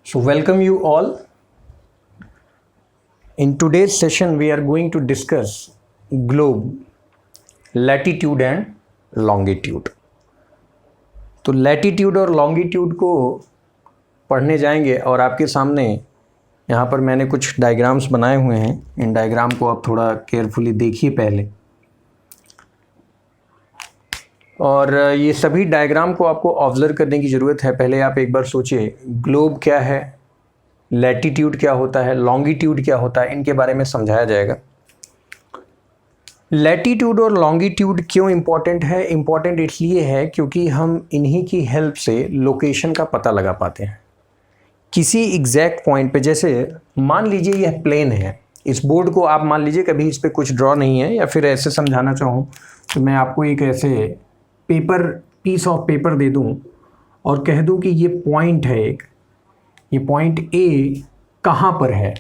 So welcome you all. In today's session we are going to discuss globe, latitude and longitude. तो latitude और longitude को पढ़ने जाएंगे और आपके सामने यहाँ पर मैंने कुछ डायग्राम्स बनाए हुए हैं. इन डायग्राम को आप थोड़ा केयरफुली देखिए पहले. और ये सभी डायग्राम को आपको ऑब्जर्व करने की ज़रूरत है. पहले आप एक बार सोचिए ग्लोब क्या है, लैटिट्यूड क्या होता है, लॉन्गिट्यूड क्या होता है, इनके बारे में समझाया जाएगा. लैटिट्यूड और लॉन्गिट्यूड क्यों इम्पॉर्टेंट है? इम्पॉर्टेंट इसलिए है क्योंकि हम इन्हीं की हेल्प से लोकेशन का पता लगा पाते हैं किसी एग्जैक्ट पॉइंट पे. जैसे मान लीजिए यह प्लेन है, इस बोर्ड को आप मान लीजिए कभी इस पे कुछ ड्रॉ नहीं है, या फिर ऐसे समझाना चाहूँ तो मैं आपको एक ऐसे पीस ऑफ पेपर दे दूं और कह दूं कि ये पॉइंट है एक, ये पॉइंट ए कहाँ पर है,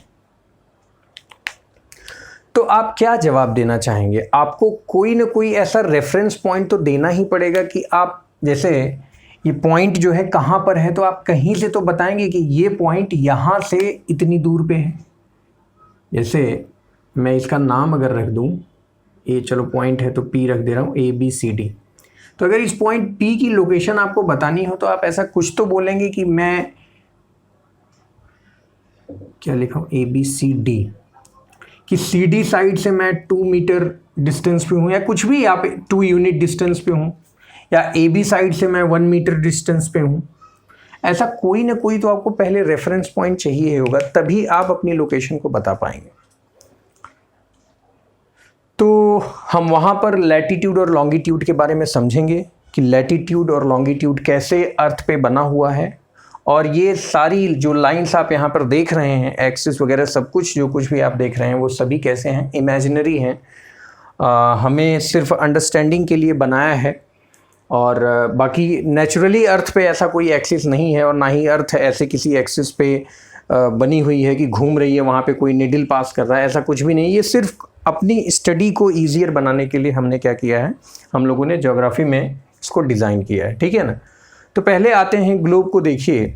तो आप क्या जवाब देना चाहेंगे? आपको कोई ना कोई ऐसा रेफरेंस पॉइंट तो देना ही पड़ेगा कि आप, जैसे ये पॉइंट जो है कहाँ पर है, तो आप कहीं से तो बताएंगे कि ये पॉइंट यहाँ से इतनी दूर पे है. जैसे मैं इसका नाम अगर रख दूं, ये चलो पॉइंट है तो पी रख दे रहा हूँ, ABCD. तो अगर इस पॉइंट P की लोकेशन आपको बतानी हो तो आप ऐसा कुछ तो बोलेंगे कि मैं क्या लिखा हूँ, ABCD, कि CD साइड से मैं 2 मीटर डिस्टेंस पे हूँ, या कुछ भी आप 2 यूनिट डिस्टेंस पे हूँ, या AB साइड से मैं 1 मीटर डिस्टेंस पे हूँ. ऐसा कोई ना कोई तो आपको पहले रेफरेंस पॉइंट चाहिए होगा, तभी आप अपनी लोकेशन को बता पाएंगे. तो हम वहाँ पर लैटिट्यूड और लॉन्गिट्यूड के बारे में समझेंगे कि लैटिट्यूड और लॉन्गिट्यूड कैसे अर्थ पे बना हुआ है. और ये सारी जो लाइंस आप यहाँ पर देख रहे हैं, एक्सिस वगैरह सब कुछ जो कुछ भी आप देख रहे हैं, वो सभी कैसे हैं, इमेजिनरी हैं. हमें सिर्फ अंडरस्टैंडिंग के लिए बनाया है. और बाकी नेचुरली अर्थ पे ऐसा कोई एक्सिस नहीं है, और ना ही अर्थ ऐसे किसी एक्सिस पे बनी हुई है कि घूम रही है, वहाँ पे कोई निडल पास कर रहा है, ऐसा कुछ भी नहीं. ये सिर्फ अपनी स्टडी को ईजियर बनाने के लिए हमने क्या किया है, हम लोगों ने ज्योग्राफी में इसको डिज़ाइन किया है. ठीक है ना. तो पहले आते हैं ग्लोब को. देखिए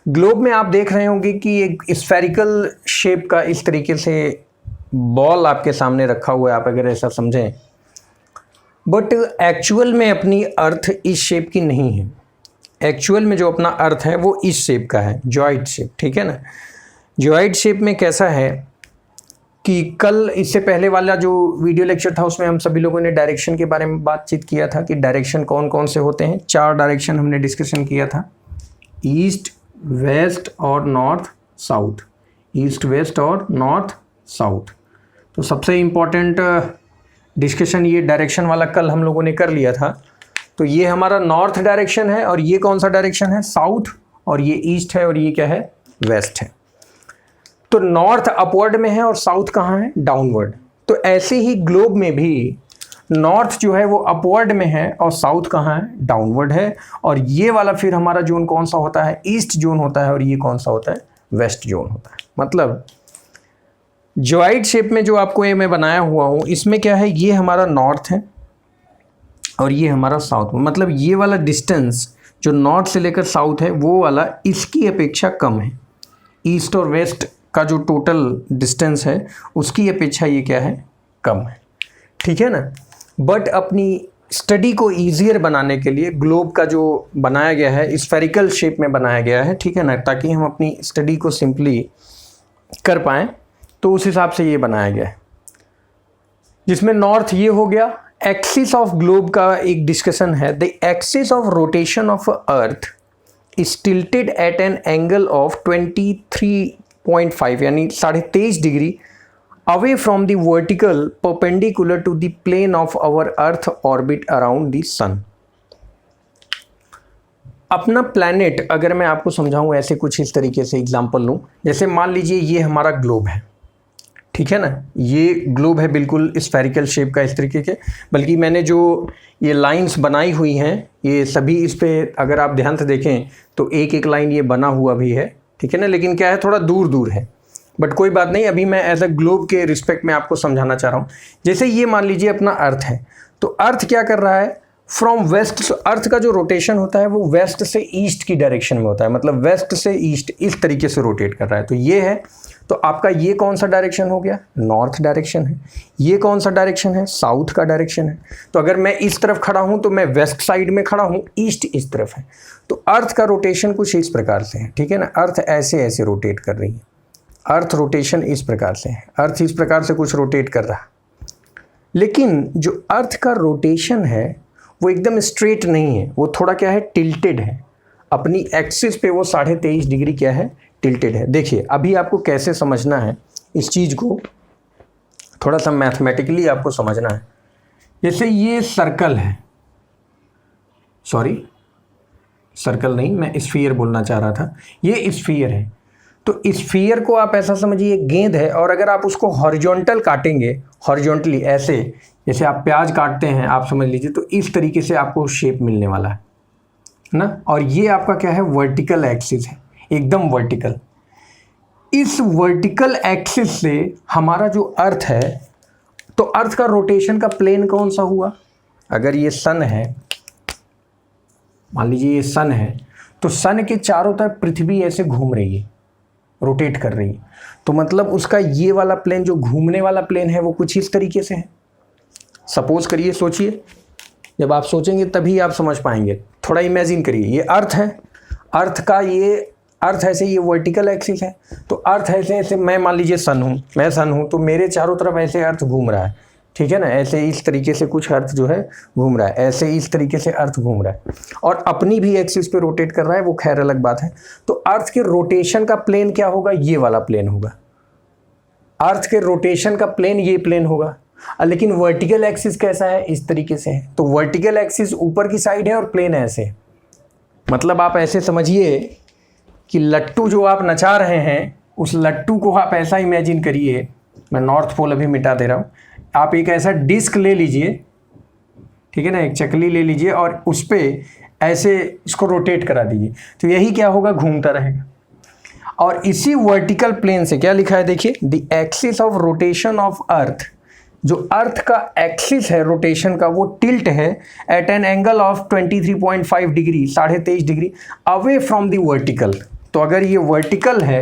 ग्लोब में आप देख रहे होंगे कि एक स्फेरिकल शेप का इस तरीके से बॉल आपके सामने रखा हुआ है, आप अगर ऐसा समझें. बट एक्चुअल में अपनी अर्थ इस शेप की नहीं है. एक्चुअल में जो अपना अर्थ है वो इस शेप का है, जॉइड शेप. ठीक है ना. जॉइड शेप में कैसा है कि कल इससे पहले वाला जो वीडियो लेक्चर था उसमें हम सभी लोगों ने डायरेक्शन के बारे में बातचीत किया था कि डायरेक्शन कौन कौन से होते हैं. 4 डायरेक्शन हमने डिस्कशन किया था, ईस्ट, वेस्ट और नॉर्थ साउथ. ईस्ट, वेस्ट और नॉर्थ साउथ. तो सबसे इम्पोर्टेंट डिस्कशन ये डायरेक्शन वाला कल हम लोगों ने कर लिया था. तो ये हमारा नॉर्थ डायरेक्शन है, और ये कौन सा डायरेक्शन है, साउथ, और ये ईस्ट है, और ये क्या है, वेस्ट है. तो नॉर्थ अपवर्ड में है और साउथ कहाँ है, डाउनवर्ड. तो ऐसे ही ग्लोब में भी नॉर्थ जो है वो अपवर्ड में है और साउथ कहाँ है, डाउनवर्ड है. और ये वाला फिर हमारा जोन कौन सा होता है, ईस्ट जोन होता है, और ये कौन सा होता है, वेस्ट जोन होता है. मतलब जॉइड शेप में जो आपको ये मैं बनाया हुआ हूँ, इसमें क्या है, ये हमारा नॉर्थ है और ये हमारा साउथ. मतलब ये वाला डिस्टेंस जो नॉर्थ से लेकर साउथ है, वो वाला इसकी अपेक्षा कम है. ईस्ट और वेस्ट का जो टोटल डिस्टेंस है उसकी अपेक्षा ये क्या है, कम है. ठीक है ना. बट अपनी स्टडी को ईजियर बनाने के लिए ग्लोब का जो बनाया गया है स्फेरिकल शेप में बनाया गया है. ठीक है ना, ताकि हम अपनी स्टडी को सिंपली कर पाएँ. तो उस हिसाब से ये बनाया गया है, जिसमें नॉर्थ ये हो गया. एक्सिस ऑफ ग्लोब का एक डिस्कशन है. The axis of rotation of earth is tilted at an angle of 23.5 यानी 23.5 degree away from the vertical perpendicular to the plane of our earth orbit around the sun. अपना planet अगर मैं आपको समझाऊं ऐसे कुछ इस तरीके से एग्जांपल लूं. जैसे मान लीजिए ये हमारा ग्लोब है. ठीक है ना, ये ग्लोब है बिल्कुल स्फेरिकल शेप का इस तरीके के. बल्कि मैंने जो ये लाइंस बनाई हुई हैं ये सभी इस पे अगर आप ध्यान से देखें तो एक एक लाइन ये बना हुआ भी है. ठीक है ना, लेकिन क्या है, थोड़ा दूर दूर है. बट कोई बात नहीं, अभी मैं एज अ ग्लोब के रिस्पेक्ट में आपको समझाना चाह रहा हूँ. जैसे ये मान लीजिए अपना अर्थ है, तो अर्थ क्या कर रहा है, फ्रॉम वेस्ट, अर्थ का जो रोटेशन होता है वो वेस्ट से ईस्ट की डायरेक्शन में होता है, मतलब वेस्ट से ईस्ट इस तरीके से रोटेट कर रहा है। तो ये है, तो आपका ये कौन सा डायरेक्शन हो गया, नॉर्थ डायरेक्शन है। ये कौन सा डायरेक्शन है, साउथ का डायरेक्शन है। तो अगर मैं इस तरफ खड़ा हूँ तो मैं वेस्ट साइड में खड़ा हूँ, ईस्ट इस तरफ है। तो अर्थ का रोटेशन कुछ इस प्रकार से है, ठीक है ना। अर्थ ऐसे ऐसे रोटेट कर रही है, अर्थ रोटेशन इस प्रकार से है, अर्थ इस प्रकार से कुछ रोटेट कर रहा है। लेकिन जो अर्थ का रोटेशन है वो एकदम स्ट्रेट नहीं है, वो थोड़ा क्या है, टिल्टेड है। अपनी एक्सिस पे वो 23.5 डिग्री क्या है, टिल्टेड है। देखिए अभी आपको कैसे समझना है इस चीज़ को, थोड़ा सा मैथमेटिकली आपको समझना है। जैसे ये सर्कल है, सॉरी सर्कल नहीं, मैं स्फीयर बोलना चाह रहा था, ये स्फीयर है। तो स्फीयर को आप ऐसा समझिए गेंद है, और अगर आप उसको हॉरिजॉन्टल काटेंगे, हॉरिजॉन्टली ऐसे जैसे आप प्याज काटते हैं, आप समझ लीजिए, तो इस तरीके से आपको शेप मिलने वाला है ना। और ये आपका क्या है, वर्टिकल एक्सिस है, एकदम वर्टिकल। इस वर्टिकल एक्सिस से हमारा जो अर्थ है, तो अर्थ का रोटेशन का प्लेन कौन सा हुआ, अगर ये सन है, मान लीजिए ये सन है, तो सन के चारों तरफ पृथ्वी ऐसे घूम रही है, रोटेट कर रही है। तो मतलब उसका ये वाला प्लेन, जो घूमने वाला प्लेन है, वो कुछ इस तरीके से है। सपोज करिए, सोचिए, जब आप सोचेंगे तभी आप समझ पाएंगे। थोड़ा इमेजिन करिए, ये अर्थ है, अर्थ का ये अर्थ ऐसे, ये वर्टिकल एक्सिस है, तो अर्थ ऐसे ऐसे, मैं मान लीजिए सन हूँ, मैं सन हूँ, तो मेरे चारों तरफ ऐसे अर्थ घूम रहा है, ठीक है ना। ऐसे इस तरीके से कुछ अर्थ जो है घूम रहा है, ऐसे इस तरीके से अर्थ घूम रहा है, और अपनी भी एक्सिस पे रोटेट कर रहा है, वो खैर अलग बात है। तो अर्थ के रोटेशन का प्लेन क्या होगा, ये वाला प्लेन होगा। अर्थ के रोटेशन का प्लेन ये प्लेन होगा। लेकिन वर्टिकल एक्सिस कैसा है, इस तरीके से है। तो वर्टिकल एक्सिस ऊपर की साइड है और प्लेन ऐसे, मतलब आप ऐसे समझिए कि लट्टू जो आप नचा रहे हैं, उस लट्टू को आप ऐसा इमेजिन करिए, मैं नॉर्थ पोल अभी मिटा दे रहा हूँ, आप एक ऐसा डिस्क ले लीजिए, ठीक है ना, एक चकली ले लीजिए, और उस पर ऐसे इसको रोटेट करा दीजिए, तो यही क्या होगा, घूमता रहेगा। और इसी वर्टिकल प्लेन से क्या लिखा है, देखिए, the axis of rotation of अर्थ, जो अर्थ का एक्सिस है रोटेशन का, वो टिल्ट है at an angle of 23.5 degree, 23.5 degree away from the vertical. तो अगर ये वर्टिकल है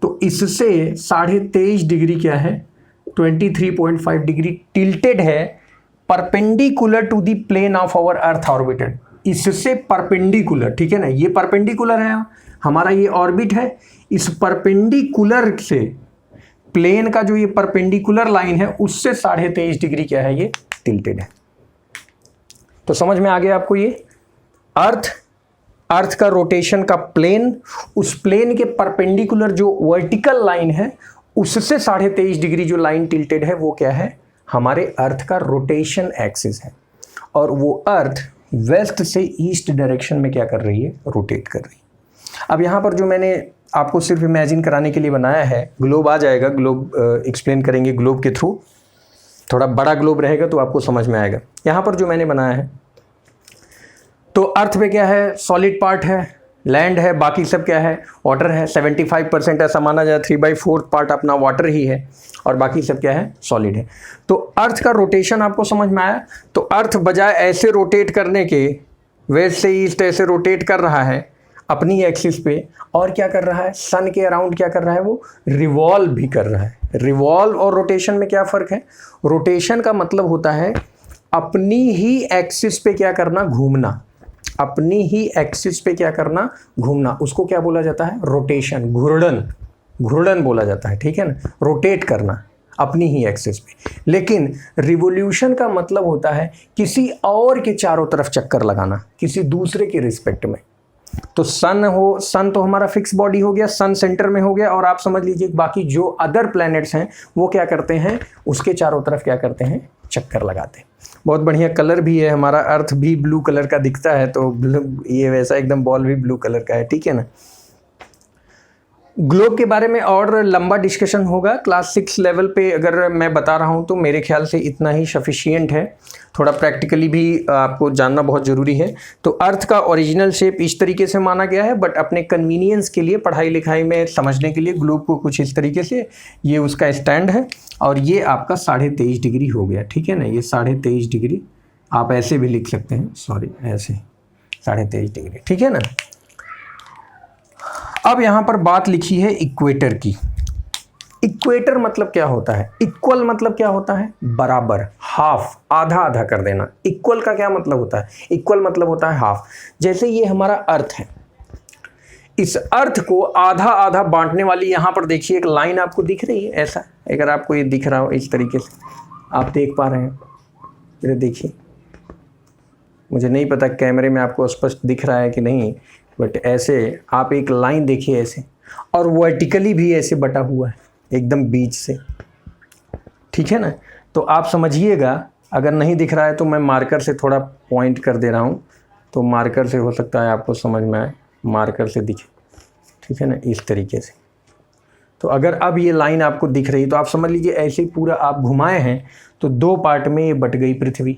तो इससे 23.5 डिग्री क्या है, 23.5 डिग्री टिल्टेड है, perpendicular to the plane of our earth orbited, इससे परपेंडिकुलर, ठीक है ना। ये परपेंडिकुलर है, हमारा ये ऑर्बिट है, इस परपेंडिकुलर से प्लेन का जो ये परपेंडिकुलर लाइन है, उससे 23.5 डिग्री क्या है, ये टिल्टेड है। तो समझ में आ गया आपको, ये अर्थ का रोटेशन का प्लेन, उस प्लेन के परपेंडिकुलर जो वर्टिकल लाइन है, उससे 23.5 डिग्री जो लाइन टिल्टेड है, वो क्या है, हमारे अर्थ का रोटेशन एक्सिस है। और वो अर्थ वेस्ट से ईस्ट डायरेक्शन में क्या कर रही है, रोटेट कर रही है। अब यहाँ पर जो मैंने आपको सिर्फ इमेजिन कराने के लिए बनाया है, ग्लोब आ जाएगा, ग्लोब एक्सप्लेन करेंगे ग्लोब के थ्रू, थोड़ा बड़ा ग्लोब रहेगा तो आपको समझ में आएगा। यहाँ पर जो मैंने बनाया है, तो अर्थ पे क्या है, सॉलिड पार्ट है, लैंड है, बाकी सब क्या है, वाटर है। 75% ऐसा माना जाए, 3/4 पार्ट अपना वाटर ही है, और बाकी सब क्या है, सॉलिड है। तो अर्थ का रोटेशन आपको समझ में आया। तो अर्थ बजाय ऐसे रोटेट करने के, वेस्ट से ईस्ट ऐसे रोटेट कर रहा है अपनी एक्सिस पे, और क्या कर रहा है, सन के अराउंड क्या कर रहा है, वो रिवॉल्व भी कर रहा है। रिवॉल्व और रोटेशन में क्या फ़र्क है, रोटेशन का मतलब होता है अपनी ही एक्सिस पे क्या करना, घूमना, अपनी ही एक्सिस पे क्या करना, घूमना, उसको क्या बोला जाता है, रोटेशन, घूर्णन, घूर्णन बोला जाता है, ठीक है ना, रोटेट करना अपनी ही एक्सिस पे। लेकिन रिवोल्यूशन का मतलब होता है किसी और के चारों तरफ चक्कर लगाना, किसी दूसरे के रिस्पेक्ट में। तो सन तो हमारा फिक्स बॉडी हो गया, सन सेंटर में हो गया, और आप समझ लीजिए बाकी जो अदर प्लैनेट्स हैं वो क्या करते हैं, उसके चारों तरफ क्या करते हैं, चक्कर लगाते हैं। बहुत बढ़िया कलर भी है, हमारा अर्थ भी ब्लू कलर का दिखता है, तो ये वैसा एकदम बॉल भी ब्लू कलर का है, ठीक है ना। ग्लोब के बारे में और लंबा डिस्कशन होगा क्लास 6 लेवल पे, अगर मैं बता रहा हूँ तो मेरे ख्याल से इतना ही सफिशिएंट है। थोड़ा प्रैक्टिकली भी आपको जानना बहुत ज़रूरी है। तो अर्थ का ओरिजिनल शेप इस तरीके से माना गया है, बट अपने कन्वीनियंस के लिए, पढ़ाई लिखाई में समझने के लिए ग्लोब को कुछ इस तरीके से, ये उसका स्टैंड है, और ये आपका 23.5 डिग्री हो गया, ठीक है ना। ये 23.5 डिग्री आप ऐसे भी लिख सकते हैं, सॉरी ऐसे 23.5 डिग्री, ठीक है ना। अब यहाँ पर बात लिखी है इक्वेटर की। इक्वेटर मतलब क्या होता है? इक्वल मतलब क्या होता है? बराबर, हाफ, आधा आधा कर देना। इक्वल का क्या मतलब होता है? इक्वल मतलब होता है हाफ। जैसे ये हमारा अर्थ है, इस अर्थ को आधा आधा बांटने वाली यहाँ पर देखिए एक लाइन आपको दिख रही है, ऐसा अगर आपको ये दिख रहा हो इस तरीके से, आप देख पा रहे हैं? जरा देखिए, मुझे नहीं पता कैमरे में आपको स्पष्ट दिख रहा है कि नहीं, बट ऐसे आप एक लाइन देखिए ऐसे, और वर्टिकली भी ऐसे बटा हुआ है एकदम बीच से, ठीक है ना। तो आप समझिएगा, अगर नहीं दिख रहा है तो मैं मार्कर से थोड़ा पॉइंट कर दे रहा हूँ, तो मार्कर से हो सकता है आपको समझ में आए, मार्कर से दिखे, ठीक है ना, इस तरीके से। तो अगर अब ये लाइन आपको दिख रही तो आप समझ लीजिए ऐसे ही पूरा आप घुमाए हैं तो दो पार्ट में ये बट गई पृथ्वी।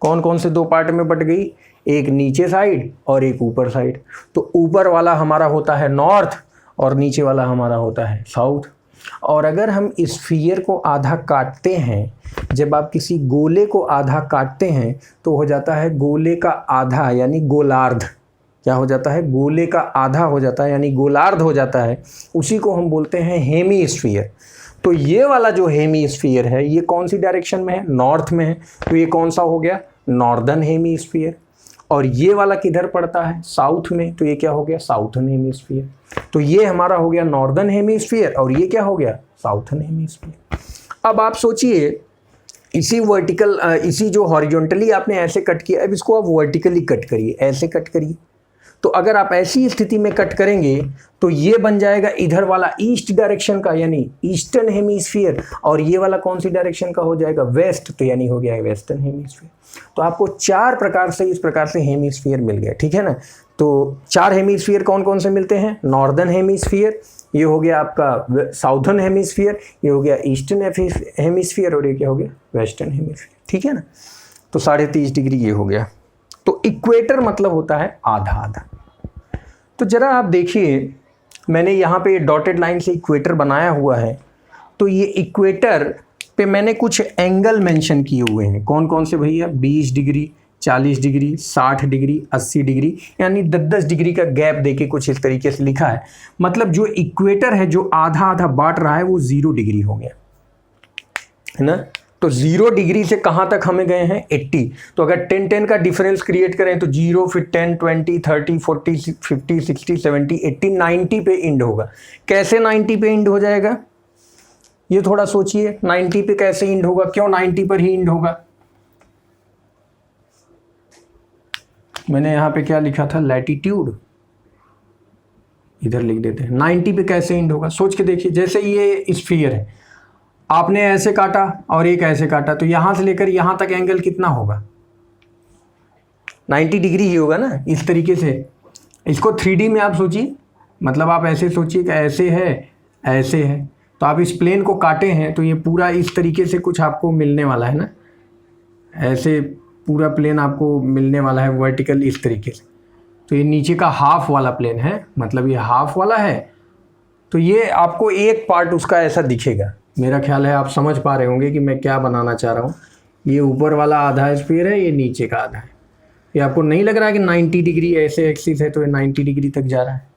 कौन कौन से दो पार्ट में बट गई? एक नीचे साइड और एक ऊपर साइड। तो ऊपर वाला हमारा होता है नॉर्थ और नीचे वाला हमारा होता है साउथ। और अगर हम इस स्फीयर को आधा काटते हैं, जब आप किसी गोले को आधा काटते हैं तो हो जाता है गोले का आधा यानी गोलार्ध। क्या हो जाता है? गोले का आधा हो जाता है यानी गोलार्ध हो जाता है। उसी को हम बोलते हैं हेमीस्फीयर। तो ये वाला जो हेमीस्फीयर है ये कौन सी डायरेक्शन में है? नॉर्थ में है। तो ये कौन सा हो गया? Northern hemisphere. और ये वाला किधर पड़ता है? साउथ में। तो ये क्या हो गया? Southern hemisphere. तो ये हमारा हो गया नॉर्दर्न हेमीस्फीयर और ये क्या हो गया? Southern hemisphere. अब आप सोचिए, इसी वर्टिकल इसी जो हॉरिजॉन्टली आपने ऐसे कट किया, अब इसको आप वर्टिकली कट करिए, ऐसे कट करिए। तो अगर आप ऐसी स्थिति में कट करेंगे तो ये बन जाएगा इधर वाला ईस्ट डायरेक्शन का यानी ईस्टर्न हेमीस्फीयर, और ये वाला कौन सी डायरेक्शन का हो जाएगा? वेस्ट। तो यानी हो गया वेस्टर्न हेमीस्फीयर। तो आपको चार प्रकार से इस प्रकार से हेमीस्फीयर मिल गया, ठीक है ना। तो चार हेमीस्फीयर कौन कौन से मिलते हैं? नॉर्दर्न हेमीस्फीयर, ये हो गया आपका साउथर्न हेमीस्फीयर, ये हो गया ईस्टर्न हेमीस्फीयर, और ये क्या हो गया? वेस्टर्न हेमीस्फीयर, ठीक है ना। तो 30.5 डिग्री ये हो गया। तो इक्वेटर मतलब होता है आधा आधा। तो जरा आप देखिए, मैंने यहाँ पे डॉटेड लाइन से इक्वेटर बनाया हुआ है। तो ये इक्वेटर पे मैंने कुछ एंगल मेंशन किए हुए हैं। कौन कौन से भैया? 20 डिग्री, 40 डिग्री, 60 डिग्री, 80 डिग्री, यानी 10-10 डिग्री का गैप देके कुछ इस तरीके से लिखा है। मतलब जो इक्वेटर है जो आधा आधा बांट रहा है वो 0 डिग्री हो गया, है ना। तो 0 डिग्री से कहाँ तक हमें गए हैं? 80। तो अगर 10-10 का डिफरेंस क्रिएट करें तो 0, फिर 10, 20, 30, 40, 50, 60, 70, 80, 90 पे एंड होगा। कैसे 90 पे एंड हो जाएगा? ये थोड़ा सोचिए, 90 पे कैसे एंड होगा? क्यों 90 पर ही एंड होगा? मैंने यहाँ पे क्या लिखा था? लैटिट्यूड, इधर लिख देते हैं। 90 पे कैसे एंड होगा? सोच के देखिए। जैसे ये स्फीयर है, आपने ऐसे काटा और एक ऐसे काटा, तो यहां से लेकर यहां तक एंगल कितना होगा? 90 डिग्री ही होगा ना। इस तरीके से इसको 3D में आप सोचिए, मतलब आप ऐसे सोचिए कि ऐसे है, ऐसे है, तो आप इस प्लेन को काटे हैं तो ये पूरा इस तरीके से कुछ आपको मिलने वाला है ना। ऐसे पूरा प्लेन आपको मिलने वाला है वर्टिकल इस तरीके से। तो ये नीचे का हाफ वाला प्लेन है, मतलब ये हाफ वाला है। तो ये आपको एक पार्ट उसका ऐसा दिखेगा। मेरा ख्याल है आप समझ पा रहे होंगे कि मैं क्या बनाना चाह रहा हूँ। ये ऊपर वाला आधा स्फीयर है, ये नीचे का आधा है। ये आपको नहीं लग रहा है कि 90 डिग्री ऐसे एक्सिस है तो ये 90 डिग्री तक जा रहा है।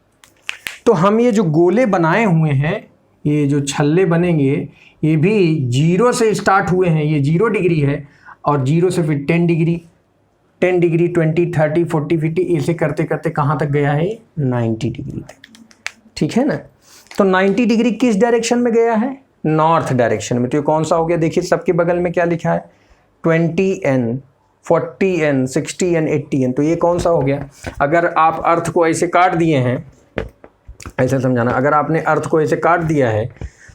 तो हम ये जो गोले बनाए हुए हैं, ये जो छल्ले बनेंगे, ये भी 0 से स्टार्ट हुए हैं। ये 0 डिग्री है और 0 से फिर 10 डिग्री, 10 डिग्री, 20, 30, 40, 50 ऐसे करते करते कहाँ तक गया है? 90 डिग्री तक, ठीक है ना। तो 90 डिग्री किस डायरेक्शन में गया है? नॉर्थ डायरेक्शन में। तो ये कौन सा हो गया? देखिए सबके बगल में क्या लिखा है? 20n, 40n, 60n, 80n। तो ये कौन सा हो गया? अगर आप अर्थ को ऐसे काट दिए हैं, ऐसे समझाना, अगर आपने अर्थ को ऐसे काट दिया है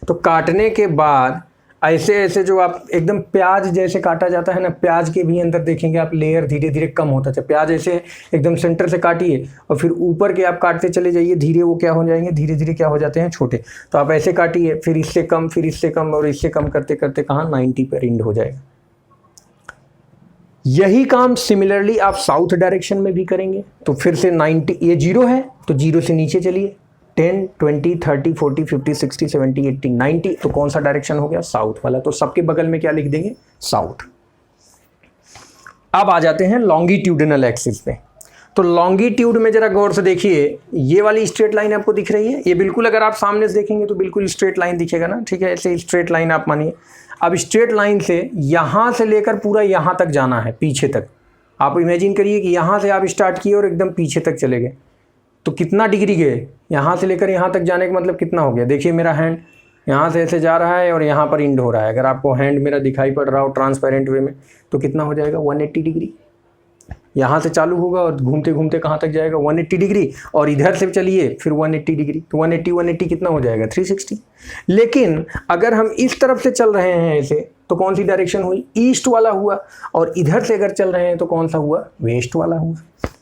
तो काटने के बाद ऐसे ऐसे जो आप एकदम प्याज जैसे काटा जाता है ना, प्याज के भी अंदर देखेंगे आप लेयर धीरे धीरे कम होता है। प्याज ऐसे एकदम सेंटर से काटिए और फिर ऊपर के आप काटते चले जाइए, धीरे वो क्या हो जाएंगे? धीरे धीरे क्या हो जाते हैं? छोटे। तो आप ऐसे काटिए, फिर इससे कम, फिर इससे कम और इससे कम करते करते कहाँ? 90 पर एंड हो जाएगा। यही काम सिमिलरली आप साउथ डायरेक्शन में भी करेंगे। तो फिर से 90, ये 0 है तो 0 से नीचे चलिए, 10, 20, 30, 40, 50, 60, 70, 80, 90। तो कौन सा डायरेक्शन हो गया? साउथ वाला। तो सबके बगल में क्या लिख देंगे? साउथ। अब आ जाते हैं लॉन्गिट्यूडिनल एक्सिस पे। तो लॉन्गिट्यूड में जरा गौर से देखिए, ये वाली स्ट्रेट लाइन आपको दिख रही है, ये बिल्कुल अगर आप सामने से देखेंगे तो बिल्कुल स्ट्रेट लाइन दिखेगा ना, ठीक है, ऐसे स्ट्रेट लाइन आप मानिए। अब स्ट्रेट लाइन से यहाँ से लेकर पूरा यहाँ तक जाना है, पीछे तक। आप इमेजिन करिए कि यहाँ से आप स्टार्ट किए और एकदम पीछे तक चले गए, तो कितना डिग्री गए? यहाँ से लेकर यहाँ तक जाने का मतलब कितना हो गया? देखिए मेरा हैंड यहाँ से ऐसे जा रहा है और यहाँ पर इंड हो रहा है। अगर आपको हैंड मेरा दिखाई पड़ रहा हो ट्रांसपेरेंट वे में, तो कितना हो जाएगा? 180 डिग्री। यहाँ से चालू होगा और घूमते घूमते कहाँ तक जाएगा? 180 डिग्री। और इधर से चलिए फिर 180 डिग्री, तो 180 कितना हो जाएगा? 360। लेकिन अगर हम इस तरफ से चल रहे हैं ऐसे, तो कौन सी डायरेक्शन हुई? ईस्ट वाला हुआ। और इधर से अगर चल रहे हैं तो कौन सा हुआ? वेस्ट वाला हुआ।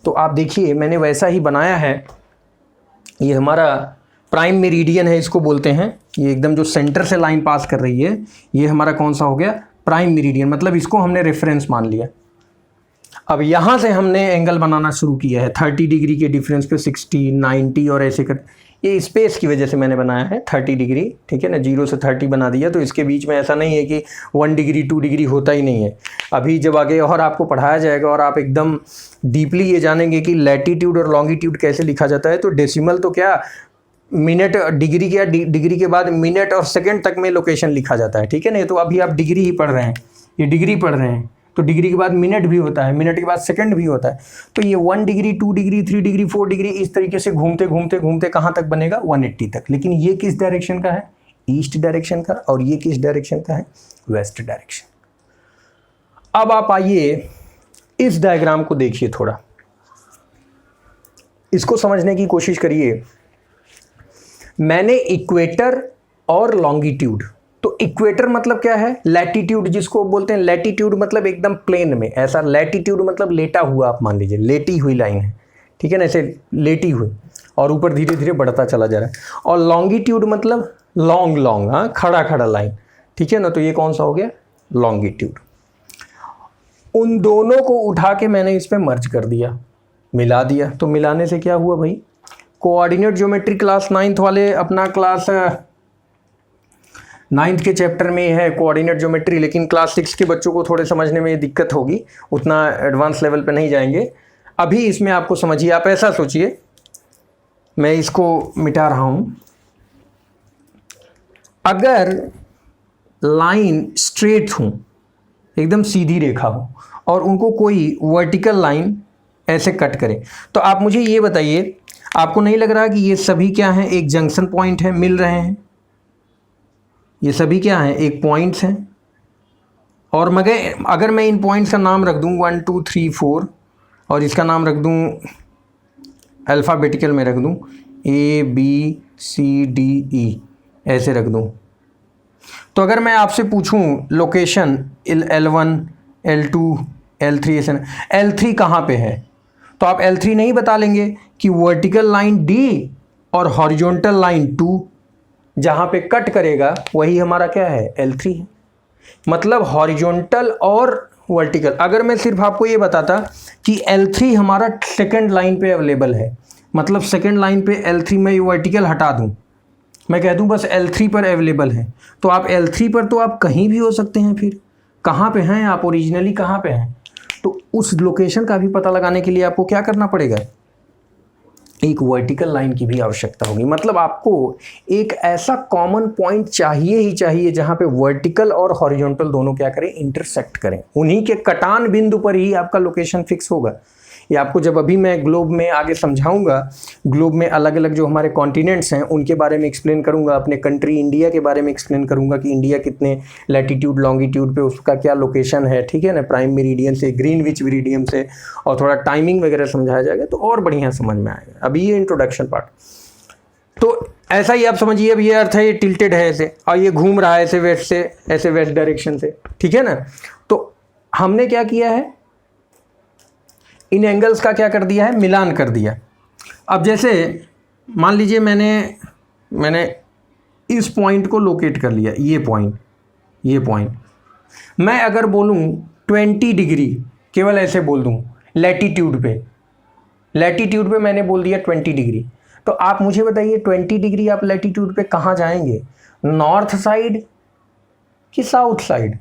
तो आप देखिए मैंने वैसा ही बनाया है। ये हमारा प्राइम मेरिडियन है, इसको बोलते हैं। ये एकदम जो सेंटर से लाइन पास कर रही है, ये हमारा कौन सा हो गया? Prime meridian. मतलब इसको हमने रेफरेंस मान लिया। अब यहाँ से हमने एंगल बनाना शुरू किया है 30 डिग्री के डिफरेंस पे, 60, 90 और ऐसे कर। ये स्पेस की वजह से मैंने बनाया है 30 डिग्री, ठीक है ना, 0 से 30 बना दिया। तो इसके बीच में ऐसा नहीं है कि 1 डिग्री 2 डिग्री होता ही नहीं है। अभी जब आगे और आपको पढ़ाया जाएगा और आप एकदम डीपली ये जानेंगे कि लैटीट्यूड और लॉन्गिट्यूड कैसे लिखा जाता है, तो डेसिमल तो क्या, मिनट, डिग्री क्या, डिग्री के बाद मिनट और सेकंड तक में लोकेशन लिखा जाता है, ठीक है ना। तो अभी आप डिग्री ही पढ़ रहे हैं, ये डिग्री पढ़ रहे हैं, तो डिग्री के बाद मिनट भी होता है, मिनट के बाद सेकंड भी होता है। तो ये 1 डिग्री 2 डिग्री 3 डिग्री 4 डिग्री इस तरीके से घूमते घूमते घूमते कहाँ तक बनेगा? 180 तक। लेकिन ये किस डायरेक्शन का है? ईस्ट डायरेक्शन का। और ये किस डायरेक्शन का है? West direction. अब आप आइए इस डायग्राम को देखिए, थोड़ा इसको समझने की कोशिश करिए। मैंने इक्वेटर और लॉन्गिट्यूड, तो इक्वेटर मतलब क्या है? लैटीट्यूड जिसको बोलते हैं। लैटीट्यूड मतलब एकदम प्लेन में ऐसा, लैटीट्यूड मतलब लेटा हुआ, आप मान लीजिए लेटी हुई लाइन है, ठीक है ना, ऐसे लेटी हुई और ऊपर धीरे धीरे बढ़ता चला जा रहा है। और लॉन्गिट्यूड मतलब लॉन्ग लॉन्ग, हाँ, खड़ा खड़ा लाइन, ठीक है ना। तो ये कौन सा हो गया? लॉन्गिट्यूड। उन दोनों को उठा के मैंने इस पर मर्ज कर दिया, मिला दिया। तो मिलाने से क्या हुआ भाई? कोऑर्डिनेट ज्योमेट्री क्लास 9th वाले, अपना क्लास 9th के चैप्टर में है कोऑर्डिनेट ज्योमेट्री, लेकिन क्लास 6 के बच्चों को थोड़े समझने में दिक्कत होगी, उतना एडवांस लेवल पे नहीं जाएंगे। अभी इसमें आपको समझिए, आप ऐसा सोचिए, मैं इसको मिटा रहा हूँ। अगर लाइन स्ट्रेट हो, एकदम सीधी रेखा हो, और उनको कोई वर्टिकल लाइन ऐसे कट करे, तो आप मुझे ये बताइए, आपको नहीं लग रहा कि ये सभी क्या हैं? एक जंक्शन पॉइंट है, मिल रहे हैं। ये सभी क्या हैं? एक पॉइंट्स हैं। और मगर अगर मैं इन पॉइंट्स का नाम रख दूं 1 2 3 4, और इसका नाम रख दूं अल्फ़ाबेटिकल में रख दूं ABCDE, ऐसे रख दूं, तो अगर मैं आपसे पूछूं लोकेशन L1 L2 L3, ऐसे L3 कहाँ पे है, तो आप L3 नहीं बता लेंगे कि वर्टिकल लाइन D और हॉरिजॉन्टल लाइन 2 जहाँ पे कट करेगा वही हमारा क्या है? L3 है। मतलब हॉरिजॉन्टल और वर्टिकल। अगर मैं सिर्फ आपको ये बताता कि L3 हमारा सेकंड लाइन पे अवेलेबल है, मतलब सेकंड लाइन पे L3 में वर्टिकल हटा दूं, मैं कह दूं बस L3 पर अवेलेबल है, तो आप L3 पर तो आप कहीं भी हो सकते हैं। फिर कहाँ पे हैं आप? ओरिजिनली कहाँ पे हैं? तो उस लोकेशन का भी पता लगाने के लिए आपको क्या करना पड़ेगा? एक वर्टिकल लाइन की भी आवश्यकता होगी। मतलब आपको एक ऐसा कॉमन पॉइंट चाहिए ही चाहिए जहां पे वर्टिकल और हॉरिजॉन्टल दोनों क्या करें? इंटरसेक्ट करें। उन्हीं के कटान बिंदु पर ही आपका लोकेशन फिक्स होगा। ये आपको जब अभी मैं ग्लोब में आगे समझाऊंगा, ग्लोब में अलग अलग जो हमारे कॉन्टिनेंट्स हैं उनके बारे में एक्सप्लेन करूंगा, अपने कंट्री इंडिया के बारे में एक्सप्लेन करूंगा कि इंडिया कितने लैटीट्यूड लॉन्गिट्यूड पे, उसका क्या लोकेशन है, ठीक है ना, प्राइम मेरिडियन से, ग्रीनविच मेरिडियन से, और थोड़ा टाइमिंग वगैरह समझाया जाएगा तो और बढ़िया समझ में आएगा। अभी ये इंट्रोडक्शन पार्ट, तो ऐसा ही आप समझिए। अब ये अर्थ है, ये टिल्टेड है ऐसे, और ये घूम रहा है ऐसे वेस्ट से, ऐसे वेस्ट डायरेक्शन से, ठीक है ना। तो हमने क्या किया है? इन एंगल्स का क्या कर दिया है? मिलान कर दिया। अब जैसे मान लीजिए मैंने इस पॉइंट को लोकेट कर लिया, ये पॉइंट मैं अगर बोलूं 20 डिग्री, केवल ऐसे बोल दूं लैटीट्यूड पे मैंने बोल दिया 20 डिग्री, तो आप मुझे बताइए 20 डिग्री आप लैटीट्यूड पे कहाँ जाएंगे? नॉर्थ साइड कि साउथ साइड?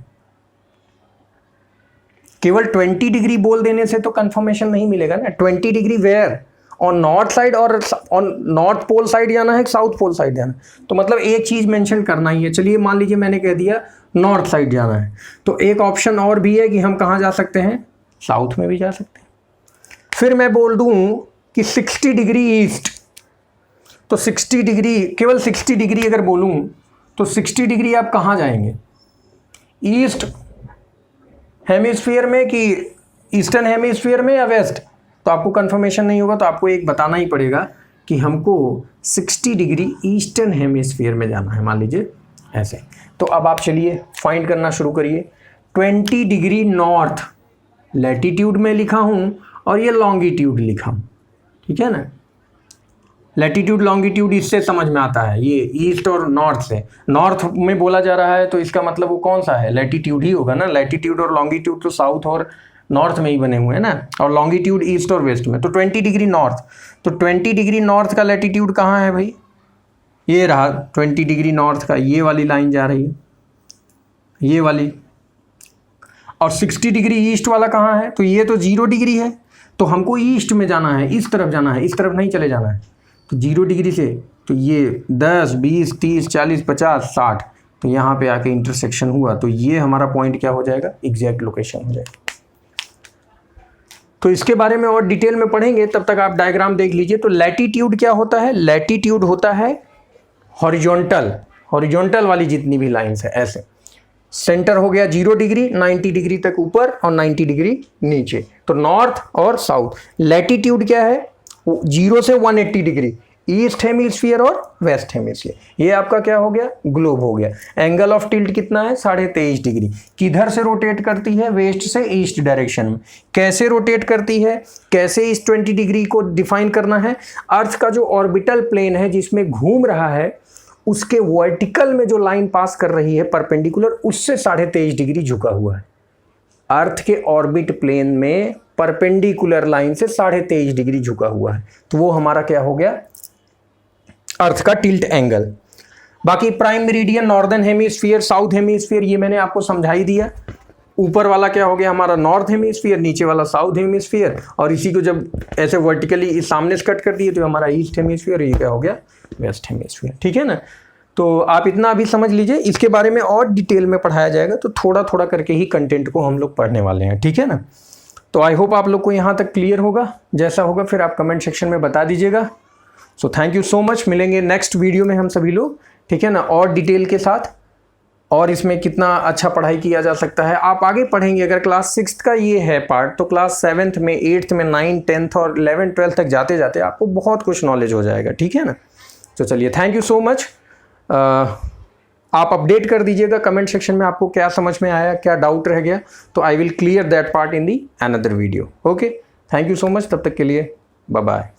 केवल 20 डिग्री बोल देने से तो कंफर्मेशन नहीं मिलेगा ना। 20 degree where, on north side और ऑन नॉर्थ पोल साइड जाना है, साउथ पोल साइड जाना है, तो मतलब एक चीज़ मेंशन करना ही है। चलिए मान लीजिए मैंने कह दिया नॉर्थ साइड जाना है, तो एक ऑप्शन और भी है कि हम कहाँ जा सकते हैं, साउथ में भी जा सकते हैं। फिर मैं बोल दूँ कि 60 डिग्री ईस्ट, तो 60 डिग्री, केवल 60 डिग्री अगर बोलूँ तो 60 डिग्री आप कहाँ जाएंगे, ईस्ट हेमिस्फीयर में कि ईस्टर्न हेमिस्फीयर में या वेस्ट, तो आपको कंफर्मेशन नहीं होगा, तो आपको एक बताना ही पड़ेगा कि हमको 60 डिग्री ईस्टर्न हेमिस्फीयर में जाना है, मान लीजिए ऐसे। तो अब आप चलिए फाइंड करना शुरू करिए। 20 डिग्री नॉर्थ लैटिट्यूड में लिखा हूँ और ये लॉन्गिट्यूड लिखा हूँ, ठीक है ना। लैटिट्यूड लॉन्गिट्यूड इससे समझ में आता है, ये ईस्ट और नॉर्थ से, नॉर्थ में बोला जा रहा है तो इसका मतलब वो कौन सा है, लैटिट्यूड ही होगा ना। लैटिट्यूड और लॉन्गिट्यूड तो साउथ और नॉर्थ में ही बने हुए हैं ना, और लॉन्गिट्यूड ईस्ट और वेस्ट में। तो 20 डिग्री नॉर्थ, तो 20 डिग्री नॉर्थ का लैटिट्यूड कहाँ है भाई, ये रहा 20 डिग्री नॉर्थ का, ये वाली लाइन जा रही है, ये वाली। और 60 डिग्री ईस्ट वाला कहाँ है, तो ये तो 0 डिग्री है, तो हमको ईस्ट में जाना है, इस तरफ जाना है, इस तरफ नहीं चले जाना है। तो 0 डिग्री से तो ये 10, 20, 30, 40, 50, 60, तो यहाँ पे आके इंटरसेक्शन हुआ, तो ये हमारा पॉइंट क्या हो जाएगा, एग्जैक्ट लोकेशन हो जाएगा। तो इसके बारे में और डिटेल में पढ़ेंगे, तब तक आप डायग्राम देख लीजिए। तो लैटिट्यूड क्या होता है, लैटिट्यूड होता है हॉरिजॉन्टल वाली जितनी भी लाइंस है, ऐसे सेंटर हो गया 0 डिग्री, 90 डिग्री तक ऊपर और 90 डिग्री नीचे, तो नॉर्थ और साउथ। लैटिट्यूड क्या है, 0 से 180 डिग्री, ईस्ट हेमिस्फीयर और वेस्ट हेमिस्फीयर। ये आपका क्या हो गया, ग्लोब हो गया। एंगल ऑफ टिल्ट कितना है, 23.5 डिग्री। किधर से रोटेट करती है, वेस्ट से ईस्ट डायरेक्शन में। कैसे रोटेट करती है, कैसे इस 20 डिग्री को डिफाइन करना है, अर्थ का जो ऑर्बिटल प्लेन है जिसमें घूम रहा है, उसके वर्टिकल में जो लाइन पास कर रही है परपेंडिकुलर, उससे 23.5 डिग्री झुका हुआ है। अर्थ के ऑर्बिट प्लेन में परपेंडिकुलर लाइन से 23.5 डिग्री झुका हुआ है, तो वो हमारा क्या हो गया, अर्थ का टिल्ट एंगल। बाकी prime meridian, northern hemisphere, south hemisphere, ये मैंने आपको समझा ही दिया। ऊपर वाला क्या हो गया हमारा नॉर्थ हेमिस्फीयर, नीचे वाला साउथ हेमिस्फीयर, और इसी को जब ऐसे वर्टिकली सामने से कट कर दिए तो हमारा ईस्ट हेमिस्फीयर, ये क्या हो गया, वेस्ट हेमिस्फीयर, ठीक है ना। तो आप इतना अभी समझ लीजिए, इसके बारे में और डिटेल में पढ़ाया जाएगा, तो थोड़ा थोड़ा करके ही कंटेंट को हम लोग पढ़ने वाले हैं, ठीक है ना। तो आई होप आप लोग को यहाँ तक क्लियर होगा। जैसा होगा फिर आप कमेंट सेक्शन में बता दीजिएगा। So thank you so much, मिलेंगे नेक्स्ट वीडियो में हम सभी लोग, ठीक है ना, और डिटेल के साथ, और इसमें कितना अच्छा पढ़ाई किया जा सकता है आप आगे पढ़ेंगे। अगर क्लास 6th का ये है पार्ट, तो क्लास 7th में, 8th में, 9th, 10th और 11th, 12th तक जाते जाते आपको बहुत कुछ नॉलेज हो जाएगा, ठीक है ना। तो चलिए, थैंक यू सो मच। आप अपडेट कर दीजिएगा कमेंट सेक्शन में, आपको क्या समझ में आया, क्या डाउट रह गया, तो I will clear that part in the another video. Okay, thank you so much, तब तक के लिए बाय बाय।